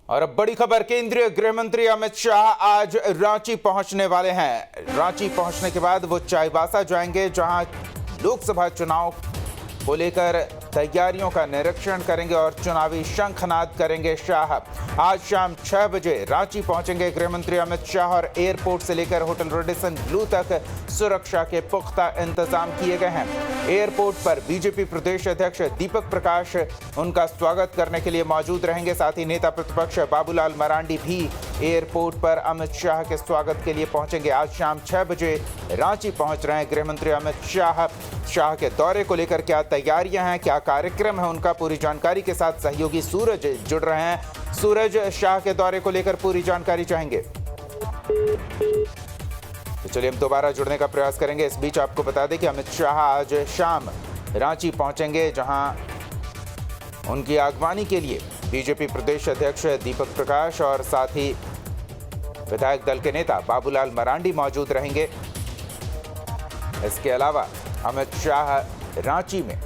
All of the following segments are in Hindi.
और अब बड़ी खबर, केंद्रीय गृह मंत्री अमित शाह आज रांची पहुंचने वाले हैं। रांची पहुंचने के बाद वो चाईबासा जाएंगे, जहां लोकसभा चुनाव को लेकर तैयारियों का निरीक्षण करेंगे और चुनावी शंखनाद करेंगे। शाह आज शाम 6 बजे रांची पहुंचेंगे गृह मंत्री अमित शाह और एयरपोर्ट से लेकर होटल रेडिसन ब्लू तक सुरक्षा के पुख्ता इंतजाम किए गए हैं। एयरपोर्ट पर बीजेपी प्रदेश अध्यक्ष दीपक प्रकाश उनका स्वागत करने के लिए मौजूद रहेंगे। साथ ही नेता प्रतिपक्ष बाबूलाल मरांडी भी एयरपोर्ट पर अमित शाह के स्वागत के लिए पहुंचेंगे। आज शाम 6 बजे रांची पहुंच रहे हैं गृह मंत्री अमित शाह। शाह के दौरे को लेकर क्या तैयारियां हैं, क्या कार्यक्रम है, उनका पूरी जानकारी के साथ सहयोगी सूरज जुड़ रहे हैं। सूरज, शाह के दौरे को लेकर पूरी जानकारी चाहेंगे। तो चलिए हम दोबारा जुड़ने का प्रयास करेंगे। इस बीच आपको बता दें कि अमित शाह आज शाम रांची पहुंचेंगे, जहां उनकी आगवानी के लिए बीजेपी प्रदेश अध्यक्ष दीपक प्रकाश और साथ ही विधायक दल के नेता बाबूलाल मरांडी मौजूद रहेंगे। इसके अलावा अमित शाह रांची में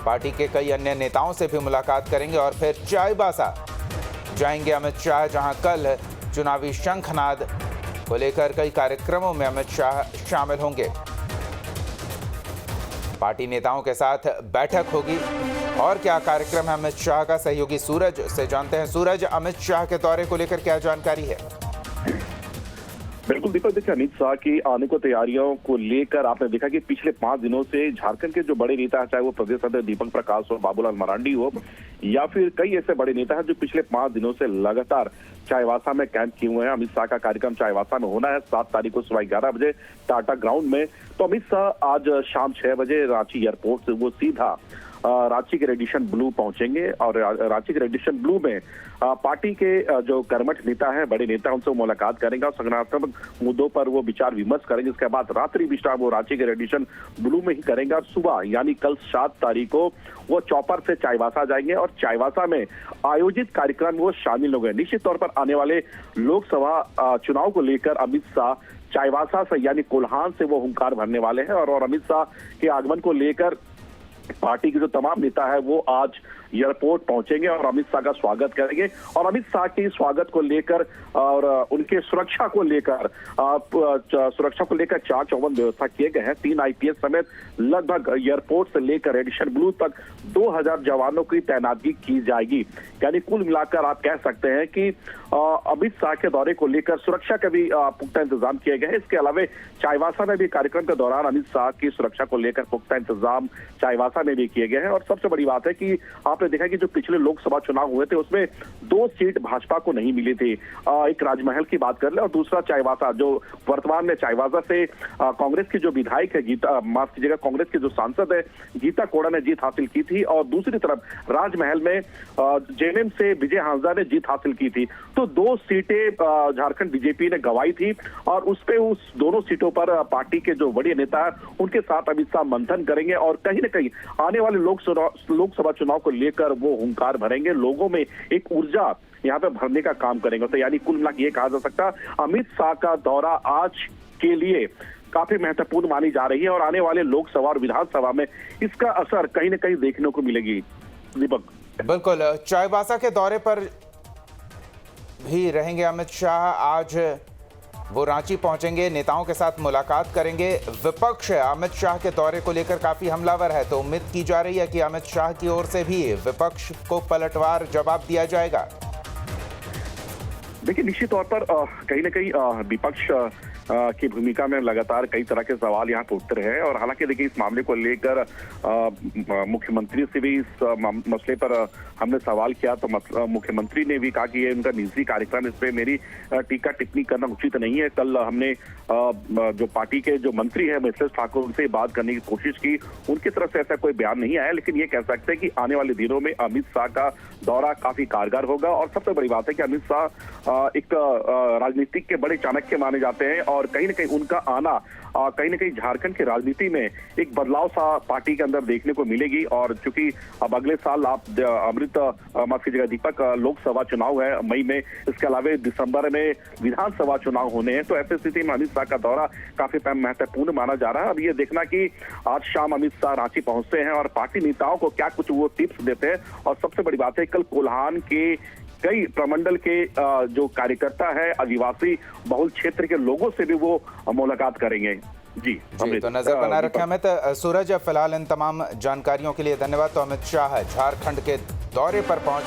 पार्टी के कई अन्य नेताओं से भी मुलाकात करेंगे और फिर चाईबासा जाएंगे अमित शाह, जहां कल चुनावी शंखनाद को लेकर कई कार्यक्रमों में अमित शाह शामिल होंगे। पार्टी नेताओं के साथ बैठक होगी और क्या कार्यक्रम है अमित शाह का, सहयोगी सूरज से जानते हैं। सूरज, अमित शाह के दौरे को लेकर क्या जानकारी है? बिल्कुल दीपक, देखिए अमित शाह की आने को तैयारियों को लेकर आपने देखा कि पिछले 5 दिनों से झारखंड के जो बड़े नेता हैं, चाहे वो प्रदेश अध्यक्ष दीपक प्रकाश हो, बाबूलाल मरांडी हो या फिर कई ऐसे बड़े नेता हैं जो पिछले 5 दिनों से लगातार चाईबासा में कैंप किए हुए हैं। अमित शाह का कार्यक्रम चाईबासा में होना है 7 तारीख को सुबह 11 बजे टाटा ग्राउंड में। तो अमित शाह आज शाम 6 बजे रांची एयरपोर्ट से वो सीधा रांची के रेडिसन ब्लू पहुंचेंगे और रांची के रेडिसन ब्लू में पार्टी के जो कर्मठ नेता हैं, बड़े नेता, उनसे मुलाकात करेंगे और संगठनात्मक मुद्दों पर वो विचार विमर्श करेंगे। इसके बाद रात्रि विश्राम वो रांची के रेडिसन ब्लू में ही करेंगे और सुबह यानी कल 7 तारीख को वो चौपर से चाईबासा जाएंगे और चाईबासा में आयोजित कार्यक्रम में वो शामिल होंगे। निश्चित तौर पर आने वाले लोकसभा चुनाव को लेकर अमित शाह चाईबासा से यानी कोल्हान से वो हुंकार भरने वाले हैं और अमित शाह के आगमन को लेकर पार्टी के जो तमाम नेता है वो आज एयरपोर्ट पहुंचेंगे और अमित शाह का स्वागत करेंगे। और अमित शाह के स्वागत को लेकर और उनके सुरक्षा को लेकर 4-चौवन व्यवस्था किए गए हैं। 3 IPS समेत लगभग एयरपोर्ट से लेकर रेडिसन ब्लू तक 2000 जवानों की तैनाती की जाएगी। यानी कुल मिलाकर आप कह सकते हैं कि अमित शाह के दौरे को लेकर सुरक्षा का भी पुख्ता इंतजाम किए गए हैं। इसके अलावा चाईबासा में भी कार्यक्रम के दौरान अमित शाह की सुरक्षा को लेकर पुख्ता इंतजाम चाईबासा में भी किए गए हैं। और सबसे बड़ी बात है कि आपने देखा कि जो पिछले लोकसभा चुनाव हुए थे उसमें 2 सीट भाजपा को नहीं मिली थी। एक राजमहल की बात कर ले और दूसरा चाईबासा, जो वर्तमान में चाईबासा से कांग्रेस की जो विधायक है गीता, माफ कीजिएगा, कांग्रेस की जो सांसद है गीता कोड़ा ने जीत हासिल की थी और दूसरी तरफ राजमहल में JNM से विजय हांसदा ने जीत हासिल की थी। तो 2 सीटें झारखंड बीजेपी ने गंवाई थी और उस दोनों सीटों पर पार्टी के जो बड़े नेता है उनके साथ अमित शाह मंथन करेंगे और कहीं न कहीं आने वाले लोकसभा चुनाव को लेकर वो हुंकार भरेंगे, लोगों में एक ऊर्जा यहाँ पे भरने का काम करेंगे। तो यानी कुल मिलाकर ये कहा जा सकता अमित शाह का दौरा आज के लिए काफी महत्वपूर्ण मानी जा रही है और आने वाले लोकसभा और विधानसभा में इसका असर कहीं न कहीं देखने को मिलेगी। दीपक, बिल्कुल, चाईबासा के दौरे पर भी रहेंगे अमित शाह। आज वो रांची पहुंचेंगे, नेताओं के साथ मुलाकात करेंगे। विपक्ष अमित शाह के दौरे को लेकर काफी हमलावर है, तो उम्मीद की जा रही है कि अमित शाह की ओर से भी विपक्ष को पलटवार जवाब दिया जाएगा। देखिए निश्चित तौर पर कहीं ना कहीं विपक्ष की भूमिका में लगातार कई तरह के सवाल यहाँ पे उठते रहे हैं और हालांकि देखिए इस मामले को लेकर मुख्यमंत्री से भी इस मसले पर हमने सवाल किया तो मुख्यमंत्री ने भी कहा कि ये उनका निजी कार्यक्रम, इस पे मेरी टीका टिप्पणी करना उचित नहीं है। कल हमने जो पार्टी के जो मंत्री है मिथिलेश ठाकुर, उनसे बात करने की कोशिश की, उनकी तरफ से ऐसा कोई बयान नहीं आया, लेकिन ये कह सकते हैं कि आने वाले दिनों में अमित शाह का दौरा काफी कारगर होगा। और सबसे बड़ी बात है कि अमित शाह एक राजनीतिक के बड़े चाणक्य माने जाते हैं और कहीं ना कहीं उनका आना कहीं ना कहीं झारखंड की राजनीति में एक बदलाव सा पार्टी के अंदर देखने को मिलेगी। और चूंकि अब अगले साल माफ कीजिएगा दीपक, लोकसभा चुनाव है मई में, इसके अलावा दिसंबर में विधानसभा चुनाव होने हैं, तो ऐसी स्थिति में अमित शाह का दौरा काफी महत्वपूर्ण माना जा रहा है। अब ये देखना कि आज शाम अमित शाह रांची पहुंचते हैं और पार्टी नेताओं को क्या कुछ वो टिप्स देते हैं। और सबसे बड़ी बात है कल कोल्हान के कई प्रमंडल के जो कार्यकर्ता है, आदिवासी बहुल क्षेत्र के लोगों से भी वो मुलाकात करेंगे। जी तो नजर बना रखें अमित। सूरज, फिलहाल इन तमाम जानकारियों के लिए धन्यवाद। तो अमित शाह झारखंड के दौरे पर पहुंच